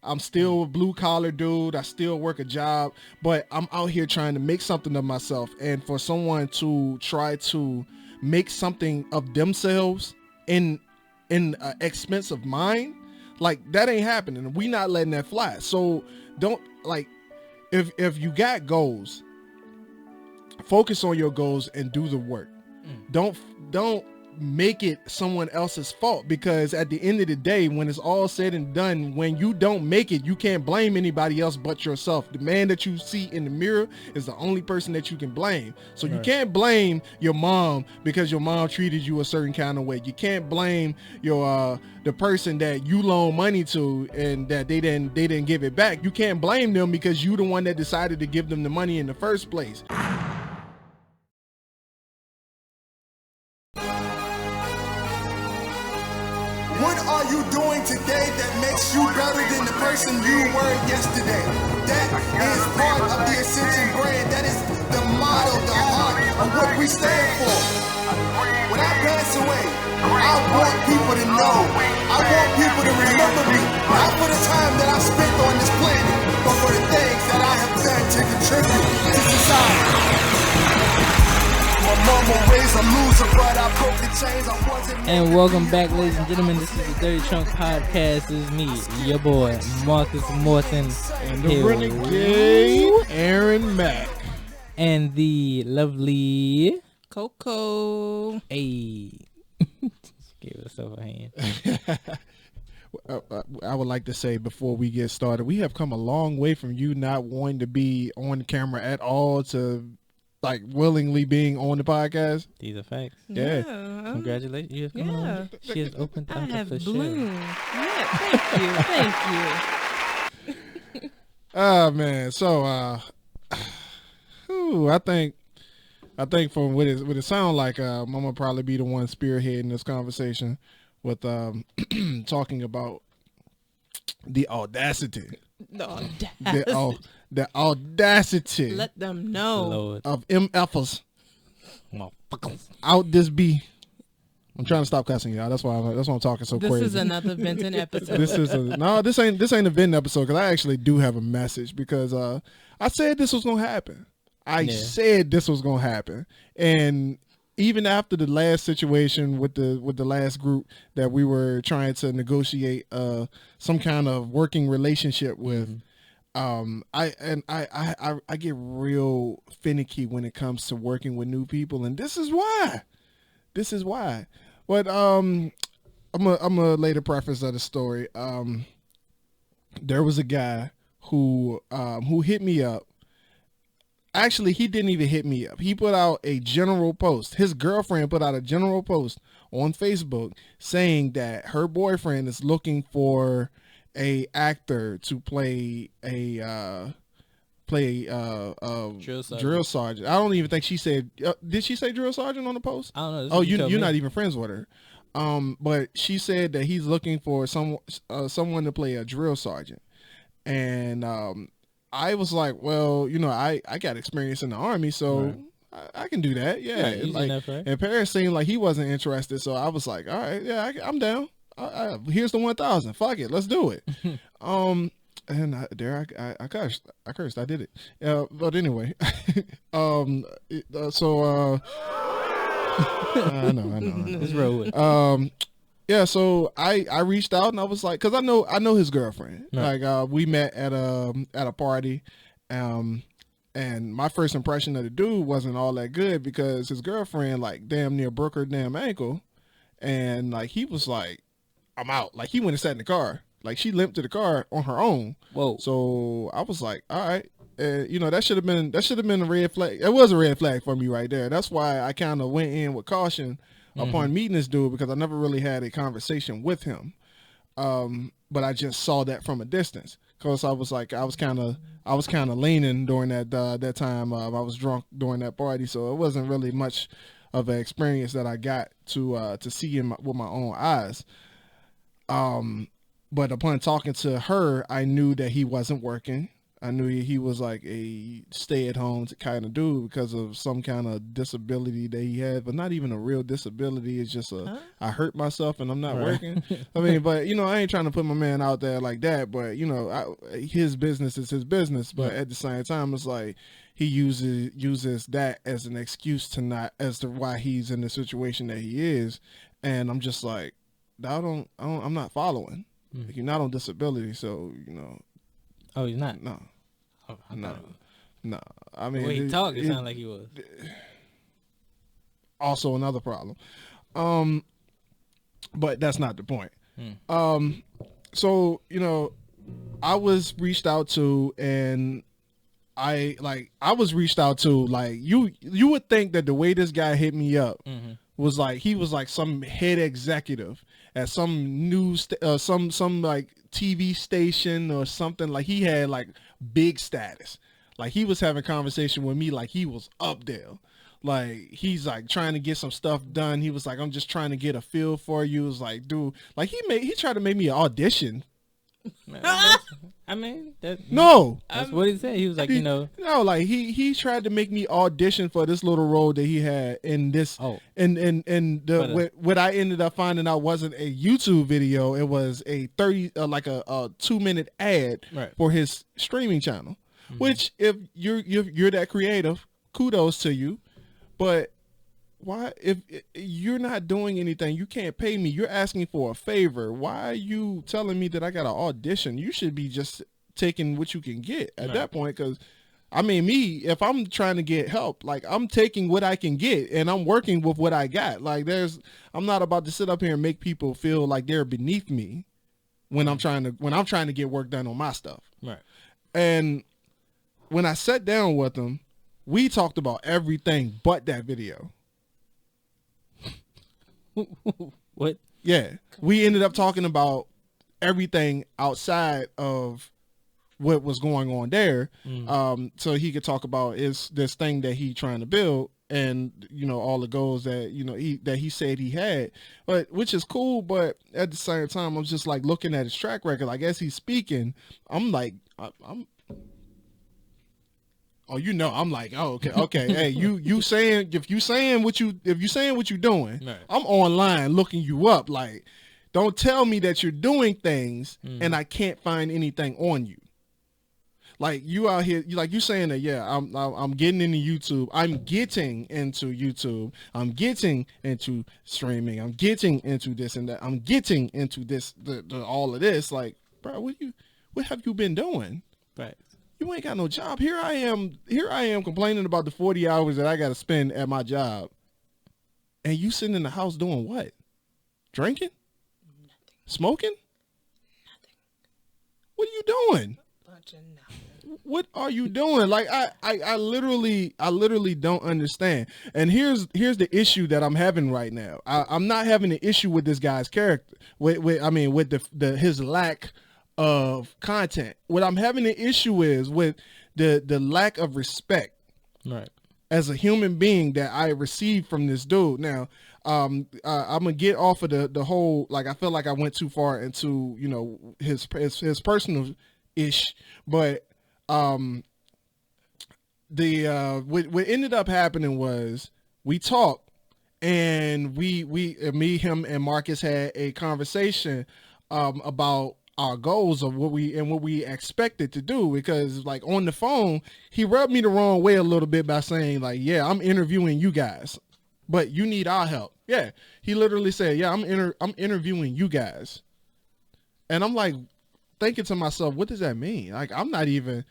I'm still a blue collar dude. I still work a job, but I'm out here trying to make something of myself. And for someone to try to make something of themselves in expense of mine, like that ain't happening. We not letting that fly. So don't like, if you got goals, focus on your goals and do the work. Don't make it someone else's fault, because at the end of the day, when it's all said and done, when you don't make it, you can't blame anybody else but yourself. The man that you see in the mirror is the only person that you can blame. So you can't blame your mom because your mom treated you a certain kind of way. You can't blame your the person that you loan money to and that they didn't give it back. You can't blame them because you the one that decided to give them the money in the first place. What are you doing today that makes you better than the person you were yesterday? That is part of the Ascension brand. That is the motto, the heart of what we stand for. When I pass away, I want people to know. I want people to remember me, not for the time that I spent on this planet, but for the things that I have done to contribute to society. And welcome back, ladies and gentlemen. This is the Dirty Trunk Podcast. This is me, your boy, Marcus Morton. And the renegade, Aaron Mack. And the lovely Coco. Hey. Give herself a hand. I would like to say before we get started, we have come a long way from you not wanting to be on camera at all to like willingly being on the podcast. These are facts. Yeah. Congratulations. You have come on. She has opened up I have for bloomed. sure. Yeah, thank you. Oh man. So I think from what it sounds like, I'm gonna probably be the one spearheading this conversation with talking about the audacity. The audacity. Let them know. Lord. Of MFers Motherfuckers. out this B. I'm trying to stop cussing, y'all. That's why I'm talking so This crazy. is another Benton episode. This ain't a Venn episode, because I actually do have a message, because I said this was gonna happen. Said this was gonna happen, and even after the last situation with the last group that we were trying to negotiate some kind of working relationship with, I get real finicky when it comes to working with new people, and this is why. But I'm gonna lay the preface of the story. There was a guy who hit me up. Actually, he didn't even hit me up. He put out a general post. His girlfriend put out a general post on Facebook saying that her boyfriend is looking for a actor to play a drill sergeant. I don't even think she said. Did she say drill sergeant on the post? I don't know. Oh, you're not even friends with her. But she said that he's looking for someone to play a drill sergeant, and I was like, well, I got experience in the Army, so I can do that. Yeah, and Paris seemed like he wasn't interested, so I was like, all right, yeah, I'm down. Here's the 1,000. Fuck it, let's do it. And I cursed. I did it. But anyway, so I know. Let's roll with it. Yeah, so I reached out and I was like, because I know his girlfriend. Right. Like we met at a party, and my first impression of the dude wasn't all that good, because his girlfriend like damn near broke her damn ankle, and like he was like, I'm out. Like he went and sat in the car. Like she limped to the car on her own. Whoa. So I was like, all right. That should have been a red flag. It was a red flag for me right there. That's why I kind of went in with caution upon meeting this dude, because I never really had a conversation with him. But I just saw that from a distance, because I was kind of leaning during that time. I was drunk during that party, so it wasn't really much of an experience that I got to see him with my own eyes. But upon talking to her, I knew that he wasn't working. I knew he was like a stay-at-home kind of dude because of some kind of disability that he had, but not even a real disability. It's just I hurt myself and I'm not working. I mean, but you know, I ain't trying to put my man out there like that. But you know, his business is his business. But at the same time, it's like he uses that as an excuse as to why he's in the situation that he is. And I'm just like, I'm not following. Like, you're not on disability, so you know. Oh, he's not. No. Oh, No. I mean, the way he talked, it sounded like he was. Also, another problem. But that's not the point. So you know, I was reached out to, and I was reached out to. Like you would think that the way this guy hit me up was like he was like some head executive at some news, some like TV station or something. Like he had like big status. Like he was having conversation with me like he was up there. Like he's like trying to get some stuff done. He was like, I'm just trying to get a feel for you. It was like, dude, like he tried to make me an audition. I mean, that's what he said. He was like, you know, no, like he tried to make me audition for this little role that he had in this. What I ended up finding out wasn't a YouTube video. It was a 2-minute ad for his streaming channel. Which, if you're that creative, kudos to you. But why, if you're not doing anything, you can't pay me. You're asking for a favor. Why are you telling me that I got to audition? You should be just taking what you can get at that point. Because, I mean, if I'm trying to get help, like I'm taking what I can get and I'm working with what I got. Like I'm not about to sit up here and make people feel like they're beneath me when I'm trying to get work done on my stuff. Right. And when I sat down with him, we talked about everything but that video. What? Yeah. We ended up talking about everything outside of what was going on there. So he could talk about this thing that he trying to build and, you know, all the goals that, you know, he said he had, but which is cool. But at the same time, I'm just like looking at his track record. Like as he's speaking, I'm like, oh, you know, I'm like, oh, okay. Hey, you saying if you saying what you're doing, right. I'm online looking you up. Like, don't tell me that you're doing things and I can't find anything on you. Like you out here, you saying that, yeah, I'm getting into YouTube. I'm getting into YouTube. I'm getting into streaming. I'm getting into this and that. I'm getting into this, all of this. Like, bro, what have you been doing? Right. You ain't got no job. Here I am complaining about the 40 hours that I got to spend at my job. And you sitting in the house doing what? Drinking? Nothing. Smoking? Nothing. What are you doing? Bunch of nothing. What are you doing? Like I literally don't understand. And here's the issue that I'm having right now. I'm not having an issue with this guy's character. With his lack of content. What I'm having an issue is with the lack of respect, right, as a human being that I received from this dude. Now, I'm gonna get off of the whole, like I feel like I went too far into, you know, his personal ish, but what ended up happening was we talked and me, him, and Marcus had a conversation about our goals of what we expected to do, because like on the phone he rubbed me the wrong way a little bit by saying like, yeah, I'm interviewing you guys, but you need our help. Yeah, he literally said, yeah, I'm interviewing you guys, and I'm like thinking to myself, what does that mean? Like I'm not even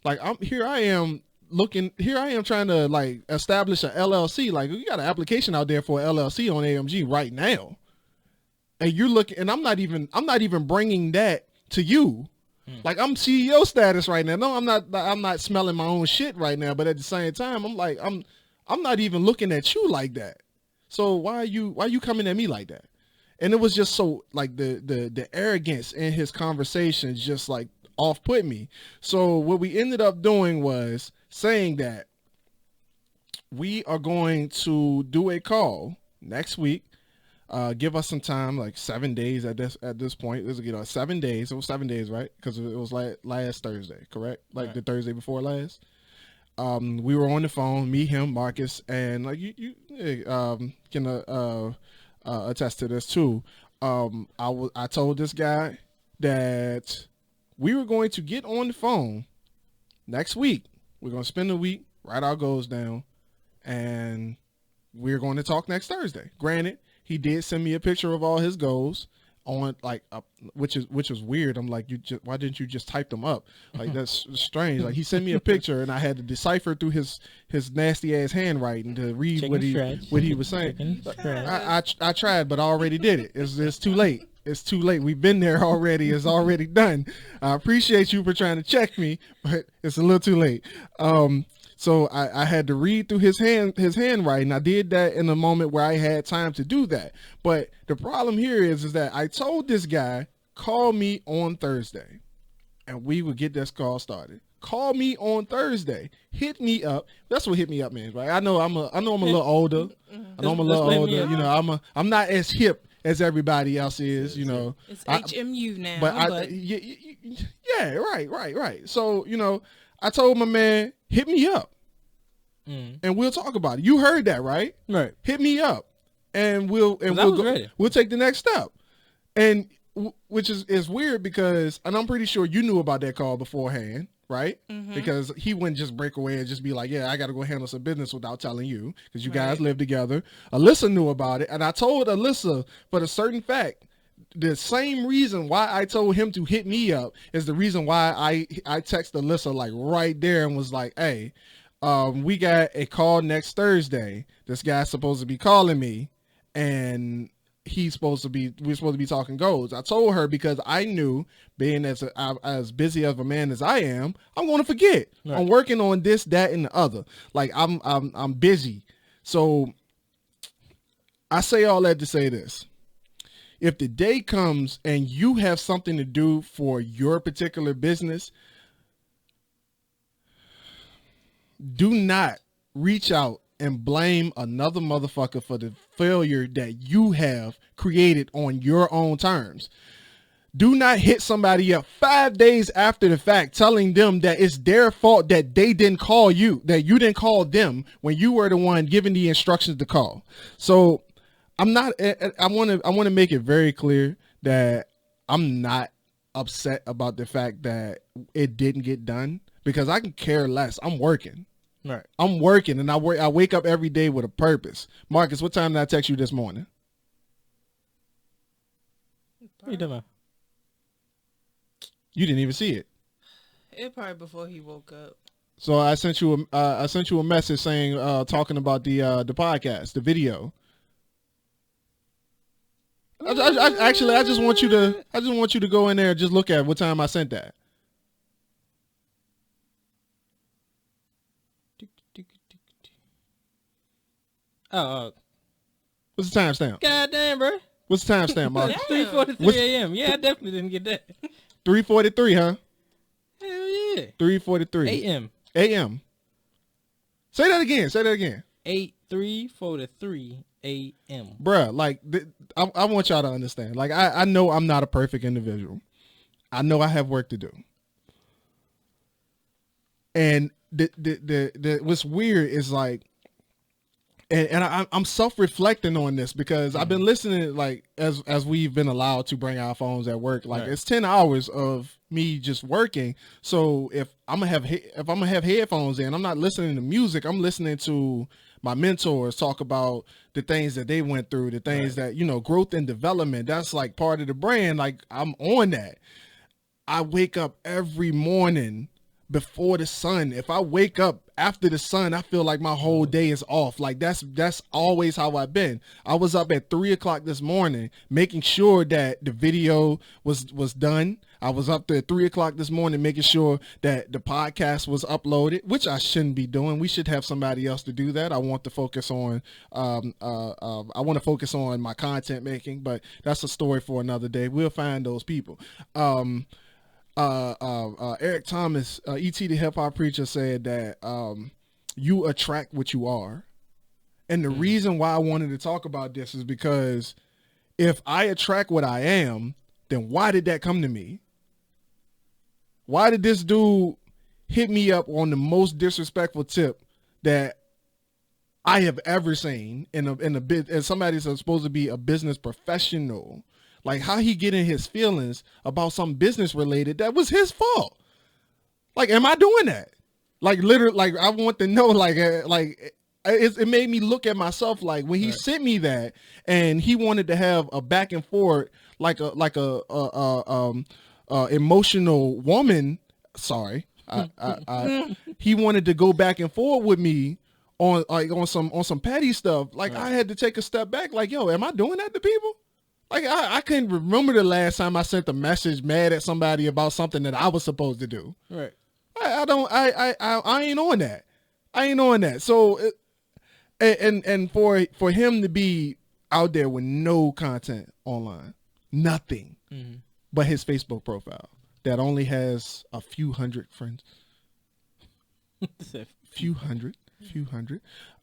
like I am trying to like establish an LLC. Like we got an application out there for an LLC on AMG right now. And you're looking, and I'm not even bringing that to you. Like I'm CEO status right now. No, I'm not smelling my own shit right now. But at the same time, I'm like, I'm not even looking at you like that. So why are you coming at me like that? And it was just so like the arrogance in his conversations just like off-put me. So what we ended up doing was saying that we are going to do a call next week. give us some time, like 7 days at this point. This is 7 days. It was 7 days, right? Because it was like last Thursday, correct? Like the Thursday before last. We were on the phone, me, him, Marcus, and like you can attest to this too. I told this guy that we were going to get on the phone next week. We're going to spend the week, write our goals down, and we're going to talk next Thursday. Granted, he did send me a picture of all his goals on which is weird. I'm like, why didn't you just type them up? Like, that's strange. Like, he sent me a picture and I had to decipher through his nasty ass handwriting to read what he was saying. I tried, but I already did it. It's too late. It's too late. We've been there already. It's already done. I appreciate you for trying to check me, but it's a little too late. So I had to read through his handwriting. I did that in a moment where I had time to do that. But the problem here is that I told this guy, call me on Thursday, and we would get this call started. Call me on Thursday. Hit me up. That's what hit me up means, right? I know I'm a little older. I know I'm a little older. You know, I'm not as hip as everybody else is. You know, It's HMU now. But yeah, right. So, you know, I told my man, hit me up and we'll talk about it. You heard that, right? Right. Hit me up and we'll ready. We'll take the next step. And which is weird because, and I'm pretty sure you knew about that call beforehand, right? Because he wouldn't just break away and just be like, yeah, I got to go handle some business without telling you, because you guys live together. Alyssa knew about it. And I told Alyssa for the certain fact, the same reason why I told him to hit me up is the reason why I texted Alyssa like right there and was like, hey, we got a call next Thursday. This guy's supposed to be calling me and we're supposed to be talking goals. I told her because I knew, being as busy of a man as I am, I'm going to forget. Right. I'm working on this, that, and the other. Like I'm busy. So I say all that to say this. If the day comes and you have something to do for your particular business, do not reach out and blame another motherfucker for the failure that you have created on your own terms. Do not hit somebody up 5 days after the fact telling them that it's their fault that they didn't call you, that you didn't call them when you were the one giving the instructions to call. So I want to make it very clear that I'm not upset about the fact that it didn't get done, because I can care less. I'm working. Right. I'm working, and I wake up every day with a purpose. Marcus, what time did I text you this morning? What you doing? You didn't even see it. It probably before he woke up. So I sent you a message saying talking about the podcast, the video. I just want you to go in there and just look at what time I sent that. What's the timestamp? God damn, bro. What's the timestamp, Mark? 3:43 a.m. Yeah, I definitely didn't get that. 3:43, huh? Hell yeah. 3:43 a.m. a.m. Say that again. 3:43 a.m. Bruh, like, I want y'all to understand. Like, I know I'm not a perfect individual. I know I have work to do. And the what's weird is like, and I'm self-reflecting on this because I've been listening, like, as we've been allowed to bring our phones at work. Like, it's 10 hours of me just working. So if I'm gonna have headphones in, I'm not listening to music. I'm listening to my mentors talk about the things that they went through, the things that, you know, growth and development. That's like part of the brand. Like, I'm on that. I wake up every morning before the sun. If I wake up after the sun, I feel like my whole day is off. Like, that's always how I've been. I was up at 3:00 this morning making sure that the video was done. I was up there at 3:00 this morning making sure that the podcast was uploaded, which I shouldn't be doing. We should have somebody else to do that. I want to focus on my content making, but that's a story for another day. We'll find those people. Eric Thomas, E.T. the hip hop preacher, said that you attract what you are. And the reason why I wanted to talk about this is because if I attract what I am, then why did that come to me? Why did this dude hit me up on the most disrespectful tip that I have ever seen in a bit, as somebody that's supposed to be a business professional? Like, how he get in his feelings about some business related that was his fault? Like, am I doing that? Like, literally, like, I want to know, it made me look at myself, like, when he sent me that and he wanted to have a back and forth, like a emotional woman. Sorry. He wanted to go back and forth with me on some petty stuff. Like, I had to take a step back. Like, yo, am I doing that to people? Like, I couldn't remember the last time I sent a message mad at somebody about something that I was supposed to do. Right. I ain't on that. I ain't on that. So, and for him to be out there with no content online, nothing but his Facebook profile that only has a few hundred friends, few hundred.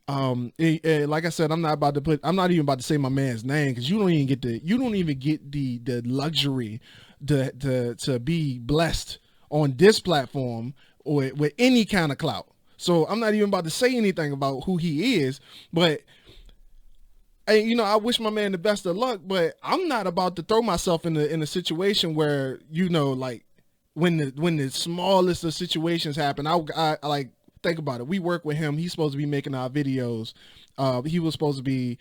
Like I said, I'm not even about to say my man's name, because you don't even get the luxury to be blessed on this platform or with any kind of clout. So I'm not even about to say anything about who he is, but I wish my man the best of luck, but I'm not about to throw myself in a situation where, like, when the smallest of situations happen, I like, think about it. We work with him. He's supposed to be making our videos. He was supposed to be,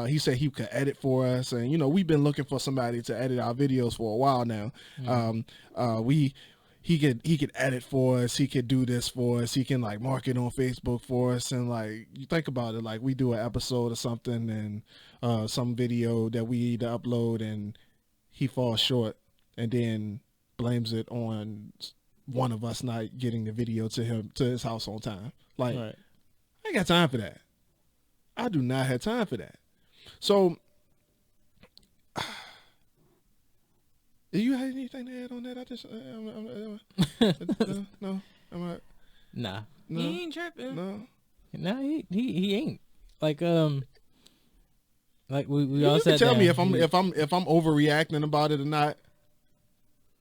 he said he could edit for us. And, we've been looking for somebody to edit our videos for a while now. He could edit for us. He could do this for us. He can, like, market on Facebook for us. And, like, you think about it, like, we do an episode or something and some video that we need to upload, and he falls short and then blames it on one of us not getting the video to his house on time. Like, I ain't got time for that. I do not have time for that. So, do you have anything to add on that? No. Nah. No. He ain't tripping. No. Nah, he ain't. Like we all You said. can tell me if I'm overreacting about it or not.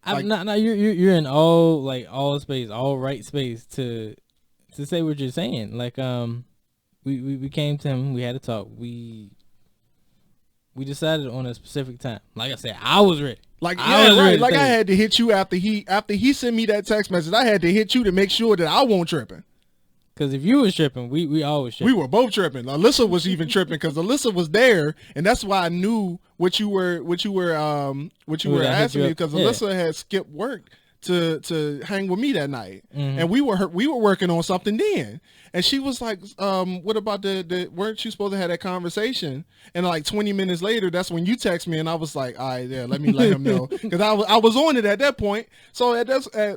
I'm not. You're in all space, all right space to say what you're saying. Like we came to him. We had a talk. We decided on a specific time. Like I said, I was ready. Like, yeah, right. Like, I had to hit you after he sent me that text message. I had to hit you to make sure that I won't tripping. Because if you was tripping, we always tripping. We were both tripping. Alyssa was even tripping because Alyssa was there, and that's why I knew what you were asking me, because Alyssa had skipped work to hang with me that night, and we were working on something then. And she was like, "What about the? Weren't you supposed to have that conversation?" And like 20 minutes later, that's when you text me, and I was like, "All right, yeah, let me let him know," because I was on it at that point. So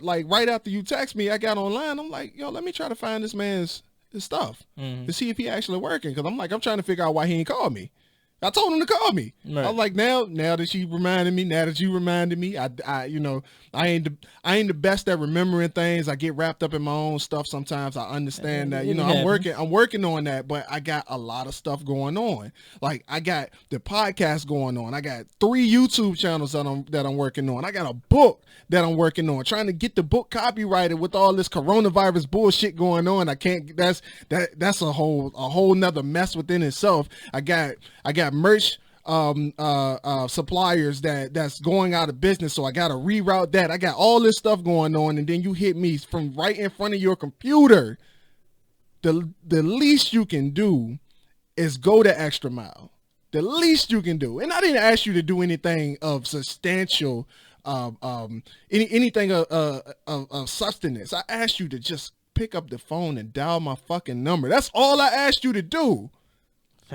like right after you text me, I got online. I'm like, "Yo, let me try to find this man's his stuff to see if he actually working," because I'm trying to figure out why he ain't called me. I told him to call me. Right. I was like, now that you reminded me, I ain't the best at remembering things. I get wrapped up in my own stuff sometimes. I understand that, I'm working on that, but I got a lot of stuff going on. Like, I got the podcast going on. I got 3 YouTube channels that I'm working on. I got a book that I'm working on, trying to get the book copyrighted with all this coronavirus bullshit going on. I can't, that's a whole nother mess within itself. I got merch suppliers that's going out of business, so I gotta reroute that. I got all this stuff going on, and then you hit me from right in front of your computer. The least you can do is go the extra mile. The least you can do. And I didn't ask you to do anything of substantial, anything of substance. I asked you to just pick up the phone and dial my fucking number. That's all I asked you to do.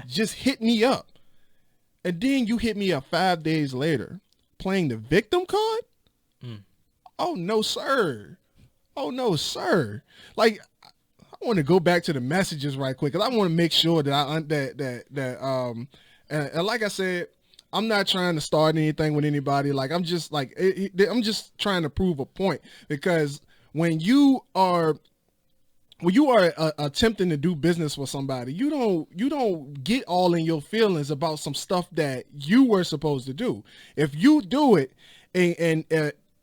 Just hit me up. And then you hit me up 5 days later playing the victim card? Oh, no, sir. Oh, no, sir. Like, I want to go back to the messages right quick, because I want to make sure that and like I said, I'm not trying to start anything with anybody. Like, I'm just trying to prove a point, because when you are when you are attempting to do business with somebody, you don't get all in your feelings about some stuff that you were supposed to do. If you do it and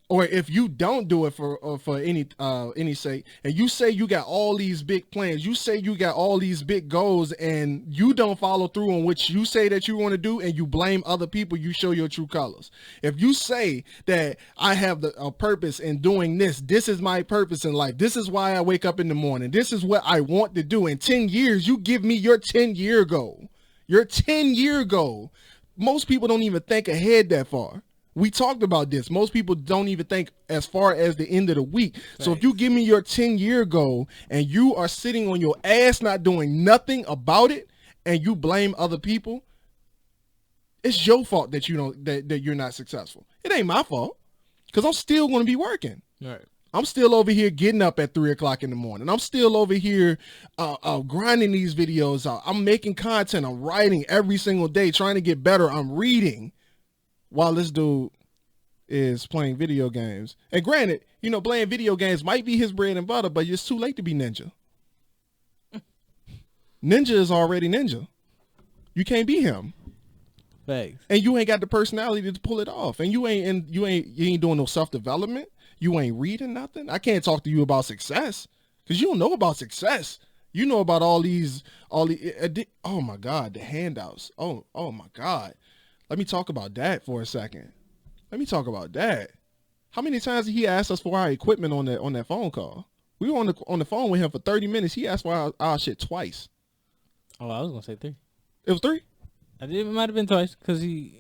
or if you don't do it for any sake, and you say you got all these big plans, you say you got all these big goals, and you don't follow through on what you say that you want to do, and you blame other people, you show your true colors. If you say that I have a purpose in doing this, this is my purpose in life, this is why I wake up in the morning, this is what I want to do in 10 years, you give me your 10-year goal. Your 10-year goal. Most people don't even think ahead that far. We talked about this. Most people don't even think as far as the end of the week. Thanks. So if you give me your 10-year goal and you are sitting on your ass not doing nothing about it and you blame other people, it's your fault that that you're not successful. It ain't my fault because I'm still going to be working. Right. I'm still over here getting up at 3 o'clock in the morning. I'm still over here grinding these videos out. I'm making content. I'm writing every single day, trying to get better. I'm reading. While this dude is playing video games. And granted, playing video games might be his bread and butter, but it's too late to be Ninja. Ninja is already Ninja. You can't be him. Thanks. And you ain't got the personality to pull it off. And you ain't doing no self-development. You ain't reading nothing. I can't talk to you about success because you don't know about success. You know about all these, oh my God, the handouts. Oh my God. Let me talk about that for a second. Let me talk about that. How many times did he ask us for our equipment on that phone call? We were on the phone with him for 30 minutes. He asked for our shit twice. Oh, I was gonna say 3. It was 3? It might have been twice because he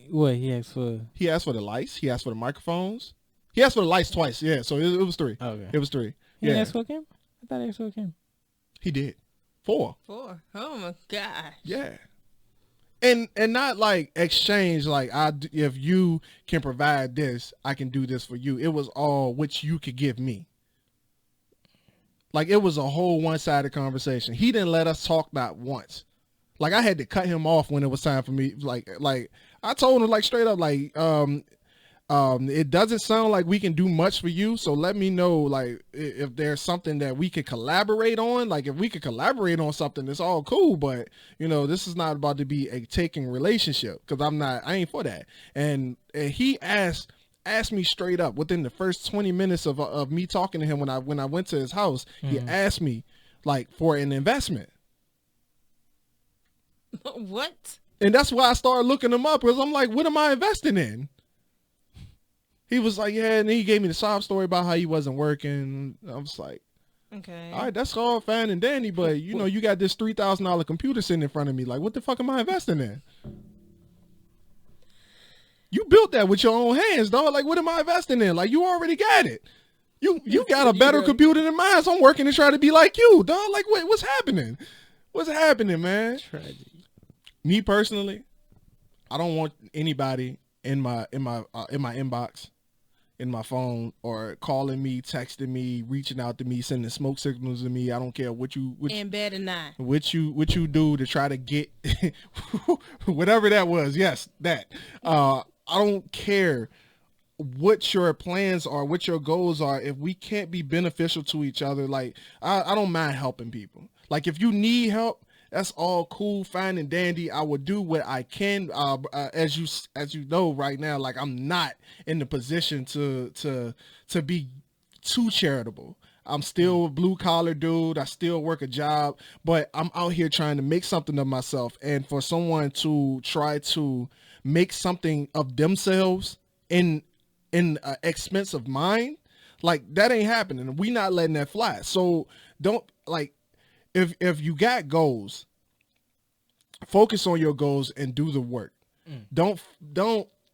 asked for. He asked for the lights. He asked for the microphones. He asked for the lights twice. Yeah, so it was 3. Okay. It was 3. He asked for a camera? I thought he asked for a camera. He did. 4. 4. Oh my gosh. Yeah. And not like exchange, like if you can provide this, I can do this for you. It was all what you could give me. Like it was a whole one-sided conversation. He didn't let us talk not once. Like I had to cut him off when it was time for me. Like I told him like straight up, like it doesn't sound like we can do much for you. So let me know like if there's something that we could collaborate on. Like if we could collaborate on something, it's all cool. But this is not about to be a taking relationship because I ain't for that. And he asked me straight up within the first 20 minutes of me talking to him when I went to his house, he asked me like for an investment. What? And that's why I started looking him up because I'm like, what am I investing in? He was like, yeah, and then he gave me the sob story about how he wasn't working. I was like, okay, all right, that's all fine and dandy, but you got this $3,000 computer sitting in front of me. Like, what the fuck am I investing in? You built that with your own hands, dog. Like, what am I investing in? Like, you already got it. You got a better computer than mine, so I'm working to try to be like you, dog. Like, wait, what's happening? What's happening, man? Tragic. Me personally, I don't want anybody in my inbox, in my phone, or calling me, texting me, reaching out to me, sending smoke signals to me. I don't care what you do to try to get whatever that was. Yes, that. I don't care what your plans are, what your goals are. If we can't be beneficial to each other, like I don't mind helping people. Like if you need help, that's all cool, fine and dandy. I will do what I can. As you know right now, like I'm not in the position to be too charitable. I'm still a blue collar dude. I still work a job, but I'm out here trying to make something of myself. And for someone to try to make something of themselves in expense of mine, like that ain't happening. We not letting that fly. So don't like. If you got goals, focus on your goals and do the work. Don't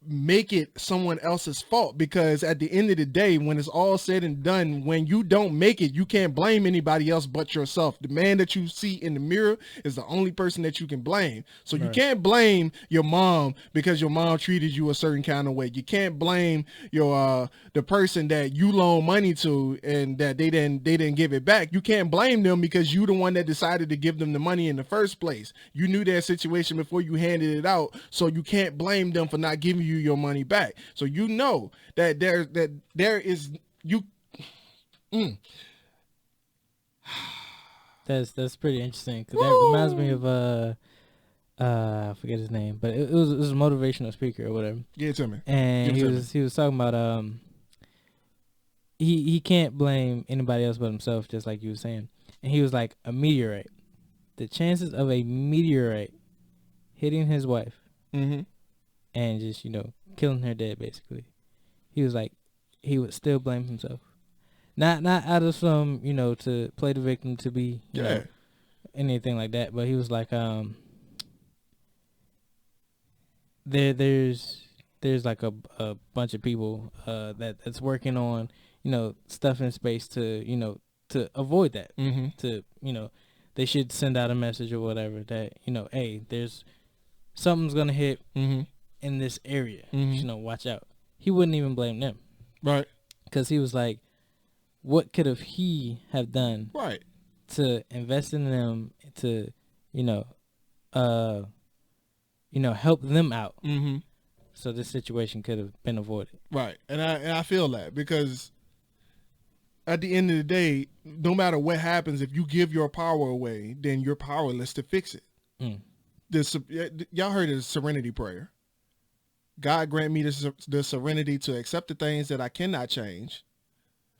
make it someone else's fault, because at the end of the day, when it's all said and done, when you don't make it, you can't blame anybody else but yourself. The man that you see in the mirror is the only person that you can blame. So you can't blame your mom because your mom treated you a certain kind of way. You can't blame your the person that you loan money to and that they didn't give it back. You can't blame them because you the one that decided to give them the money in the first place. You knew their situation before you handed it out, so you can't blame them for not giving you your money back. So you know that there is you That's pretty interesting because that reminds me of I forget his name, but it was a motivational speaker or whatever. Give it to me. And Give it to he was talking about he can't blame anybody else but himself, just like you were saying. And he was like, a meteorite. The chances of a meteorite hitting his wife Mm-hmm. and just, killing her dead, basically. He was like, he would still blame himself. Not out of some, to play the victim, to be, anything like that. But he was like, there's like a bunch of people that's working on, stuff in space to, to avoid that. Mm-hmm. To, they should send out a message or whatever that, hey, there's something's gonna hit Mm-hmm. in this area. Mhm. Watch out. He wouldn't even blame them. Right. Because he was like, what could he have done Right. to invest in them to, help them out Mm-hmm. so this situation could have been avoided. Right. And I feel that because at the end of the day, no matter what happens, if you give your power away, then you're powerless to fix it. Mm. Y'all heard of the serenity prayer. God grant me the serenity to accept the things that I cannot change,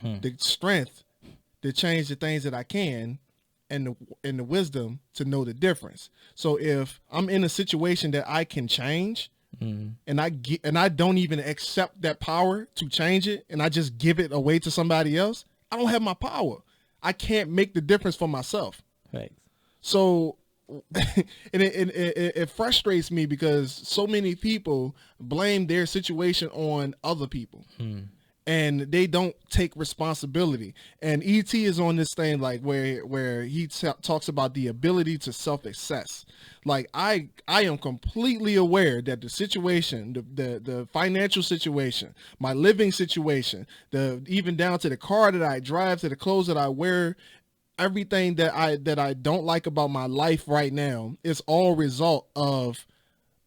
the strength to change the things that I can, and the wisdom to know the difference. So if I'm in a situation that I can change, and I don't even accept that power to change it, and I just give it away to somebody else, I don't have my power. I can't make the difference for myself. Right. So, and it frustrates me because so many people blame their situation on other people. And they don't take responsibility. And ET is on this thing like where he talks about the ability to self-assess. Like I am completely aware that the situation, the financial situation, my living situation, even down to the car that I drive, to the clothes that I wear, everything that I don't like about my life right now is all result of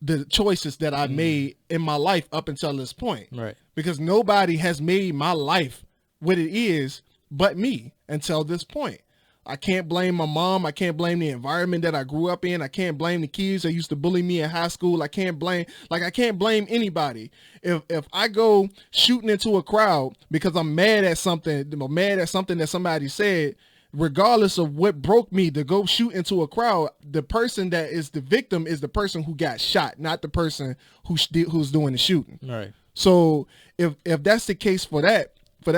the choices that I made in my life up until this point. Right. Because nobody has made my life what it is but me until this point. I can't blame my mom. I can't blame the environment that I grew up in. I can't blame the kids that used to bully me in high school. I can't blame anybody. If I go shooting into a crowd because I'm mad at something that somebody said, regardless of what broke me to go shoot into a crowd, the person that is the victim is the person who got shot, not the person who's doing the shooting. Right. So if that's the case for that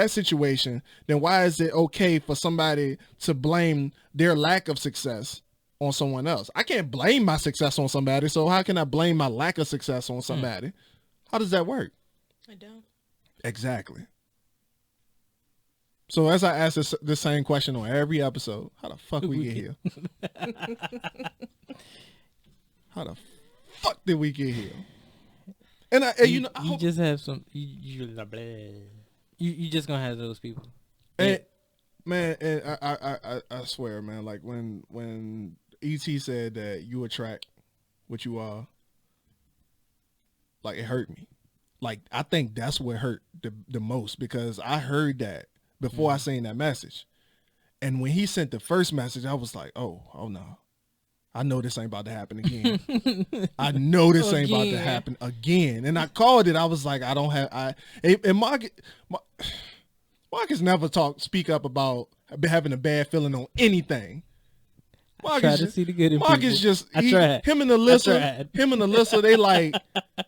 situation, then why is it okay for somebody to blame their lack of success on someone else? I can't blame my success on somebody, so how can I blame my lack of success on somebody? How does that work? I don't. Exactly. So as I ask this same question on every episode, how the fuck we get here? How the fuck did we get here? And you just have some. You just gonna have those people. And man, and I swear, man, like when ET said that you attract what you are, like it hurt me. Like I think that's what hurt the most, because I heard that before I seen that message. And when he sent the first message, I was like, oh no. I know this ain't about to happen again. I know this ain't about to happen again. And I called it. I was like, and Marcus never speak up about having a bad feeling on anything. Marcus, try to see the good in Marcus people. Him and Alyssa,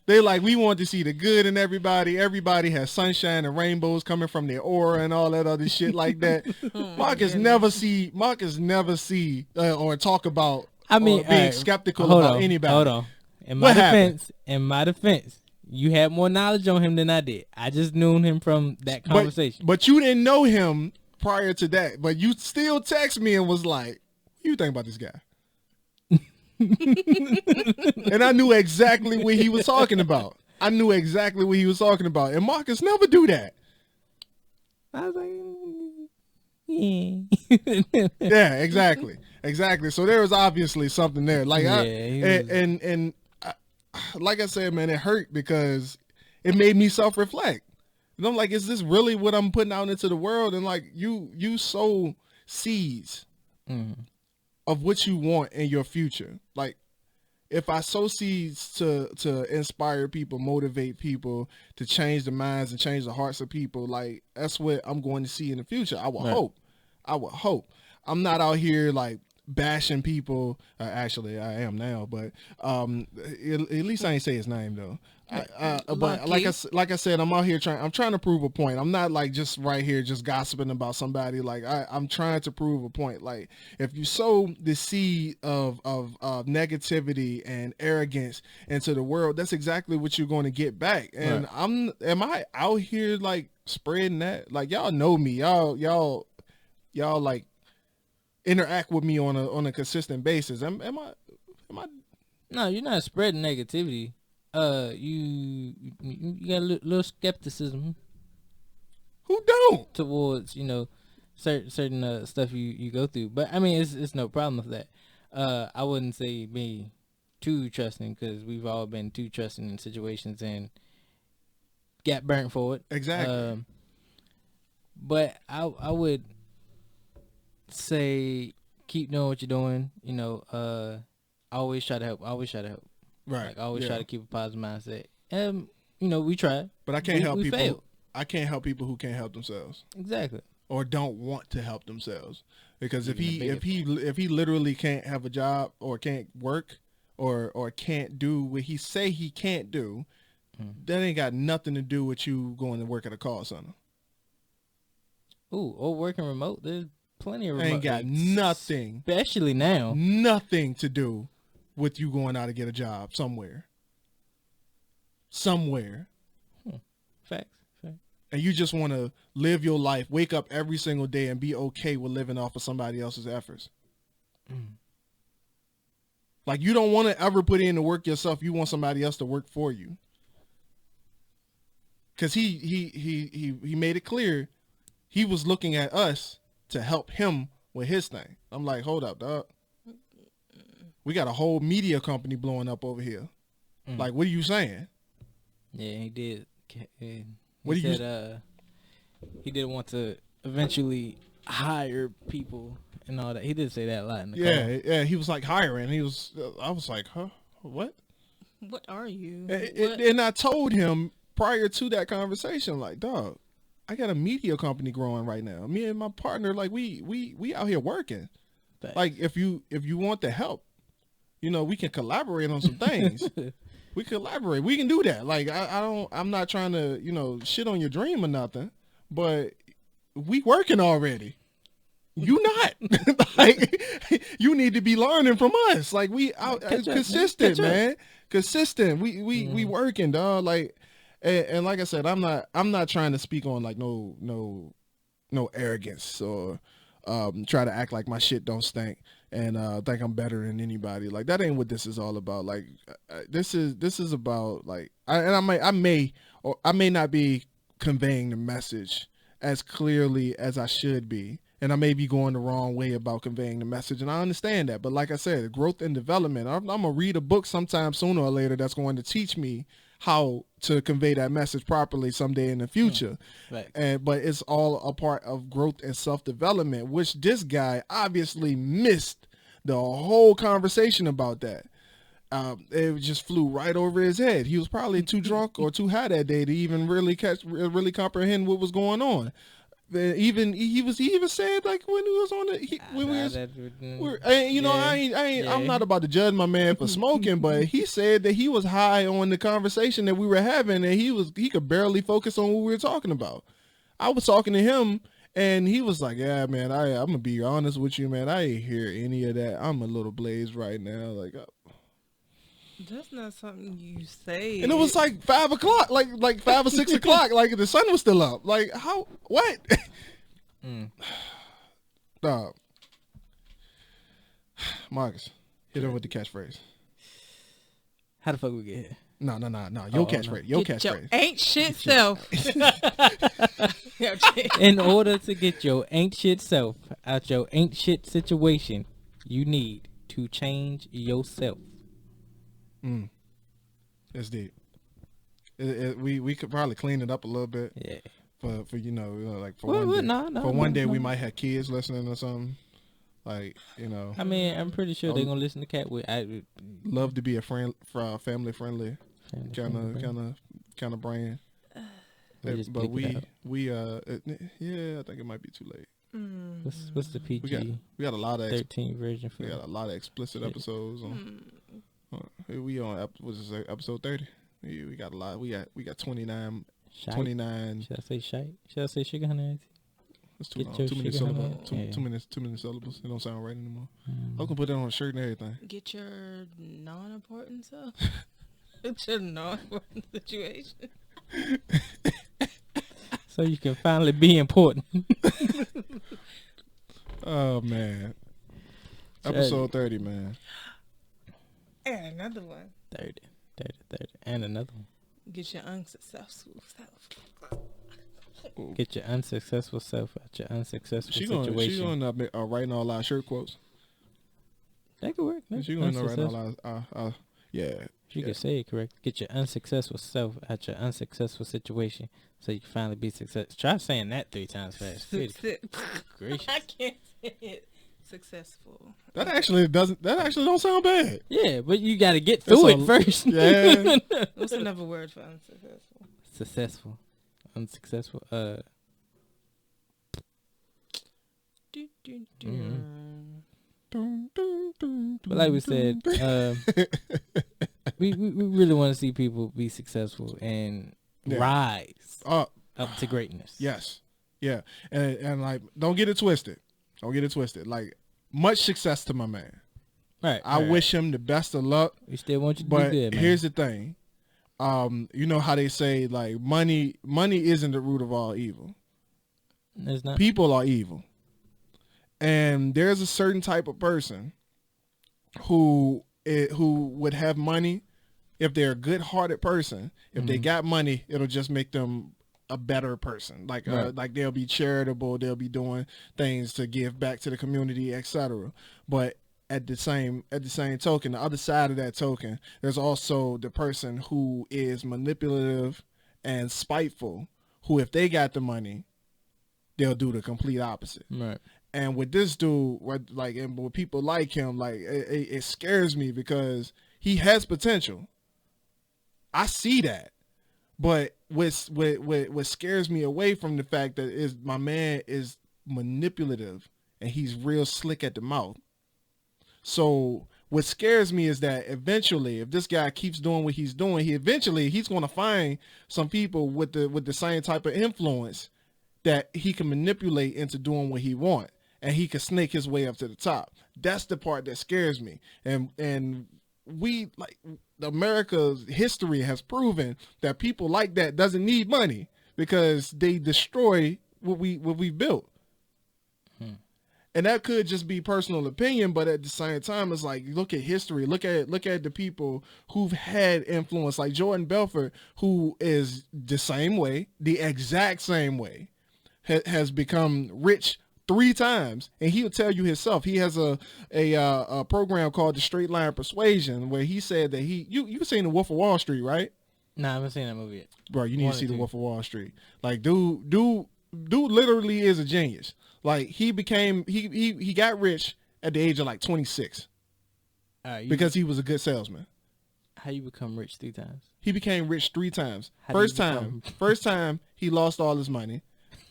they like, we want to see the good in everybody. Everybody has sunshine and rainbows coming from their aura and all that other shit like that. Marcus never see or talk about, being skeptical about anybody. Hold on. In my defense, you had more knowledge on him than I did. I just knew him from that conversation. But you didn't know him prior to that. But you still text me and was like, what you think about this guy? And I knew exactly what he was talking about. And Marcus never do that. I was like, yeah. Yeah, exactly. So there was obviously something there. Like, like I said, man, it hurt because it made me self-reflect. And I'm like, is this really what I'm putting out into the world? And like, you sow seeds of what you want in your future. Like, if I sow seeds to inspire people, motivate people, to change the minds and change the hearts of people, like that's what I'm going to see in the future. I would hope. I would hope. I'm not out here like bashing people. Actually, I am now, but at least I ain't say his name though. But like I said, I'm out here I'm trying to prove a point. I'm not like just right here just gossiping about somebody. Like I'm trying to prove a point. Like if you sow the seed of negativity and arrogance into the world, that's exactly what you're going to get back. And am I out here like spreading that? Like y'all know me. Y'all like interact with me on a consistent basis. Am I? No, you're not spreading negativity. You got a little skepticism. Who don't? Towards certain stuff you go through, but I mean it's no problem with that. I wouldn't say be too trusting because we've all been too trusting in situations and got burnt for it. Exactly. But I would say keep doing what you're doing. Always try to help. Right. Like always try to keep a positive mindset. And we try. But I can't help people. Failed. I can't help people who can't help themselves. Exactly. Or don't want to help themselves. Because if he literally can't have a job or can't work or can't do what he say he can't do, that ain't got nothing to do with you going to work at a call center. Ooh, or working remote. There's plenty of remote. Ain't got nothing. Especially now. Nothing to do with you going out to get a job somewhere. Facts. And you just want to live your life, wake up every single day and be okay with living off of somebody else's efforts. Like you don't want to ever put in the work yourself. You want somebody else to work for you. Cause he made it clear he was looking at us to help him with his thing. I'm like, hold up, dog. We got a whole media company blowing up over here. Like, what are you saying? Yeah, he did. He didn't want to eventually hire people and all that. He did say that a lot in the call. Yeah, he was like hiring. I was like, huh? What? What are you? And I told him prior to that conversation, like, dog, I got a media company growing right now. Me and my partner, like, we out here working. Thanks. Like, if you want the help, we can collaborate on some things. We collaborate. We can do that. Like, I'm not trying to, shit on your dream or nothing, but we working already. You not. Like, you need to be learning from us. Like, we out consistent, man. Consistent. We working, dog. Like, and like I said, I'm not trying to speak on like no arrogance or try to act like my shit don't stink and think I'm better than anybody. Like that ain't what this is all about. Like this is about like I may not be conveying the message as clearly as I should be, and I may be going the wrong way about conveying the message, and I understand that. But like I said, growth and development. I'm gonna read a book sometime sooner or later that's going to teach me how to convey that message properly someday in the future. Right. But it's all a part of growth and self-development, which this guy obviously missed the whole conversation about that. It just flew right over his head. He was probably too drunk or too high that day to even really comprehend what was going on. He even said like when he was on I'm not about to judge my man for smoking, but he said that he was high on the conversation that we were having, and he could barely focus on what we were talking about. I was talking to him, and he was like, "Yeah, man, I'm gonna be honest with you, man. I ain't hear any of that. I'm a little blazed right now, like." That's not something you say. And it was like 5 o'clock, like 5 or 6 o'clock, like the sun was still up. Like how? What? Dog. Marcus, hit him with the catchphrase. How the fuck we get here? No. Your catchphrase. Your Get your catchphrase. ain't shit self. In order to get your ain't shit self out your ain't shit situation, you need to change yourself. That's deep. We could probably clean it up a little bit. Yeah. For like for Well, one day. no, For one day no. we might have kids listening or something. Like, you know, I mean, I'm pretty sure they're gonna listen to Cat. love to be a family friendly kind of brand. But yeah, I think it might be too late. What's the PG? We got a lot of 13 version for. We got a lot of explicit episodes on. We on episode 30. We got a lot. We got 29. Shite. 29. Should I say shite? Should I say sugar honey? It's too Get long. your Too many sugar honey. syllables. Too many syllables. It don't sound right anymore. I was gonna put that on a shirt and everything. Get your non-important stuff. It's your non-important situation. So you can finally be important. Oh man. Episode 30, man. And another one. 30. And another one. Get your unsuccessful self. Get your unsuccessful self out your unsuccessful She situation. gonna writing all our shirt quotes. That could work. She gonna write all our yeah. You can say it correct. Get your unsuccessful self out your unsuccessful situation so you can finally be successful. Try saying that 3 times fast. Gracious. I can't say it. Successful. That actually don't sound bad. Yeah, but you got to get through it first. Yeah. What's another word for unsuccessful? Successful. Unsuccessful. But like we said, we really want to see people be successful and rise up to greatness. Yes. Yeah. And like, don't get it twisted. Like, much success to my man. Right. I wish him the best of luck. We still want you to But be good, man. here's the thing. You know how they say, like, money isn't the root of all evil. It's not. People are evil. And there's a certain type of person who would have money. If they're a good-hearted person, if they got money, it'll just make them a better person. Like like they'll be charitable, they'll be doing things to give back to the community, etc. But at the same token, the other side of that token, there's also the person who is manipulative and spiteful, who if they got the money, they'll do the complete opposite. Right. And with this dude, and with people like him, like it scares me because he has potential. I see that, but what scares me away from the fact that is my man is manipulative and he's real slick at the mouth. So what scares me is that eventually, if this guy keeps doing what he's doing, he's going to find some people with the same type of influence that he can manipulate into doing what he wants. And he can snake his way up to the top. That's the part that scares me. And we, like, America's history has proven that people like that doesn't need money because they destroy what we've built. And that could just be personal opinion, but at the same time, it's like, look at history. Look at the people who've had influence, like Jordan Belfort, who is the same way, the exact same way, has become rich 3 times, and he'll tell you himself. He has a program called the Straight Line Persuasion, where he said that you've seen The Wolf of Wall Street, right? Nah, I haven't seen that movie yet. Bro, you need to see The Wolf of Wall Street. Like, dude literally is a genius. Like, he got rich at the age of like 26 because he was a good salesman. How you become rich 3 times? He became rich 3 times. First time he lost all his money.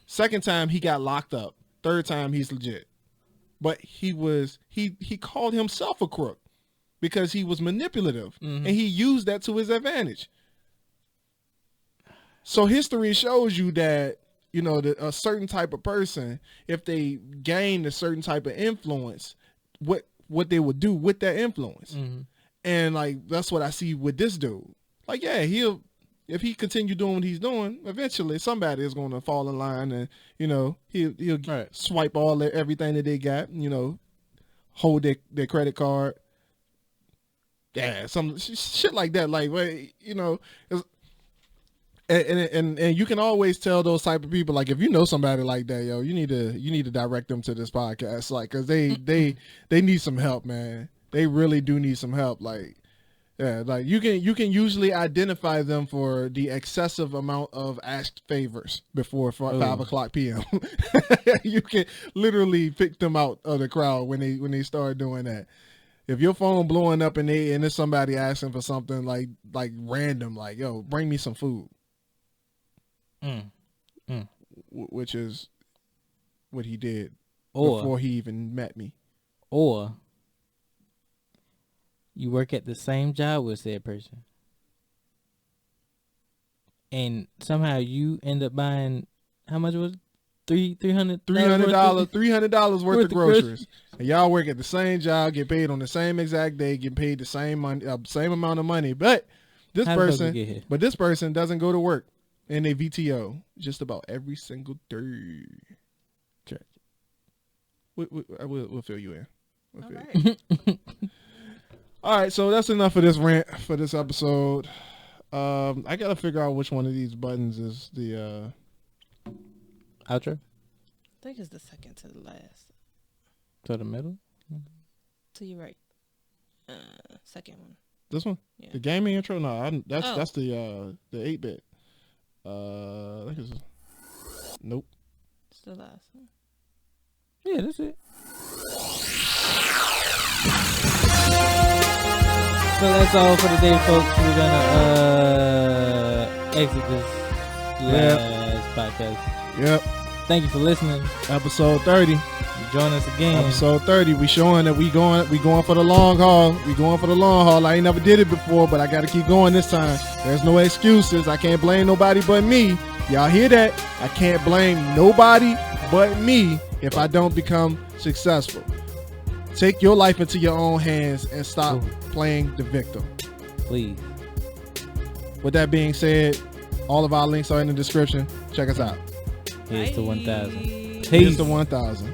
Second time he got locked up. Third time he's legit. But he called himself a crook because he was manipulative and he used that to his advantage. So history shows you that, you know, a certain type of person, if they gain a certain type of influence, what they would do with that influence. And like, that's what I see with this dude. Like, yeah, if he continue doing what he's doing, eventually somebody is going to fall in line, and you know he'll swipe everything that they got. You know, hold their credit card. Yeah, some shit like that. Like, you know, and you can always tell those type of people, like, if you know somebody like that, yo, you need to direct them to this podcast, like, cause they need some help, man. They really do need some help. Like, Yeah, like you can usually identify them for the excessive amount of asked favors before 5 p.m. You can literally pick them out of the crowd when they start doing that. If your phone blowing up and there's somebody asking for something like random, like, yo, bring me some food, which is what he did before he even met me. Or you work at the same job with said person, and somehow you end up buying, how much was it? $300 worth of groceries. And y'all work at the same job, get paid on the same exact day, get paid the same money, same amount of money. But this person doesn't go to work, and they VTO just about every single day. We'll fill you in. All right, so that's enough of this rant for this episode. I gotta figure out which one of these buttons is the outro. I think it's the second to the last. To the middle? To your right. Second one. This one? Yeah. The gaming intro? No, that's the 8-bit. I think it's, nope. It's the last one. Yeah, that's it. So that's all for today, folks. We're gonna exit this last podcast. Yep. Thank you for listening. Episode 30. Join us again. Episode 30. We showing that we going for the long haul. We going for the long haul. I ain't never did it before, but I got to keep going this time. There's no excuses. I can't blame nobody but me. Y'all hear that? I can't blame nobody but me if I don't become successful. Take your life into your own hands and stop playing the victim. Please. With that being said, all of our links are in the description. Check us out. Here's to 1,000. Here's to 1,000.